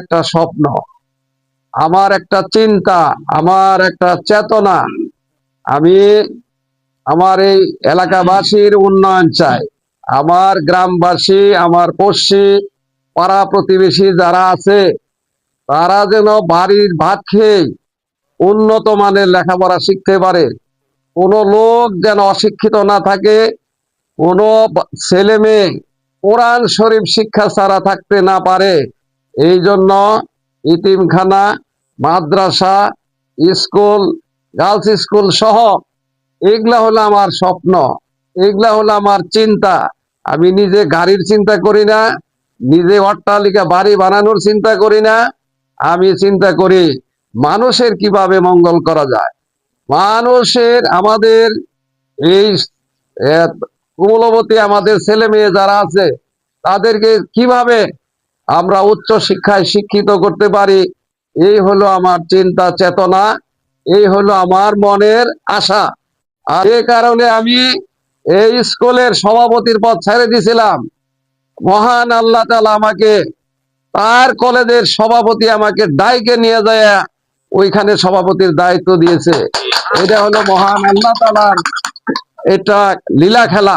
একটা স্বপ্ন, আমার একটা চিন্তা, আমার একটা চেতনা। আমি আমার এই এলাকাবাসীর উন্নয়ন চাই। আমার গ্রামবাসী, আমার পড়শি, পাড়া প্রতিবেশী যারা আছে, তারা যেন বাড়ির ভাত খেয়ে উন্নত মানের লেখাপড়া শিখতে পারে। কোনো লোক যেন অশিক্ষিত না থাকে, কোনো ছেলে মেয়ে কোরআন শরীফ শিক্ষা ছাড়া থাকতে না পারে। এই জন্য ইতিমখানা, মাদ্রাসা, স্কুল, গার্লস স্কুল সহ এগুলা হলো আমার স্বপ্ন, এগুলা হলো আমার চিন্তা। আমি নিজে গাড়ির চিন্তা করি না, নিজে অট্টালিকা বাড়ি বানানোর চিন্তা করি না। আমি চিন্তা করি মানুষের কিভাবে মঙ্গল করা যায়, মানুষের, আমাদের এই কুমলবতী আমাদের ছেলে মেয়ে যারা আছে তাদেরকে কিভাবে আমরা উচ্চ শিক্ষায় শিক্ষিত করতে পারি। এই হলো আমার চিন্তা চেতনা, এই হলো আমার মনের আশা। আর এ কারণে আমি এই স্কুলের সভাপতির পদ ছেড়ে দিয়েছিলাম। মহান আল্লাহ তাআলা আমাকে তার কলেজের সভাপতি আমাকে দায়কে নিয়ে যায় ওইখানে সভাপতির দায়িত্ব দিয়েছে। এটা হলো মহান আল্লাহ তাআলার এটা লীলা খেলা।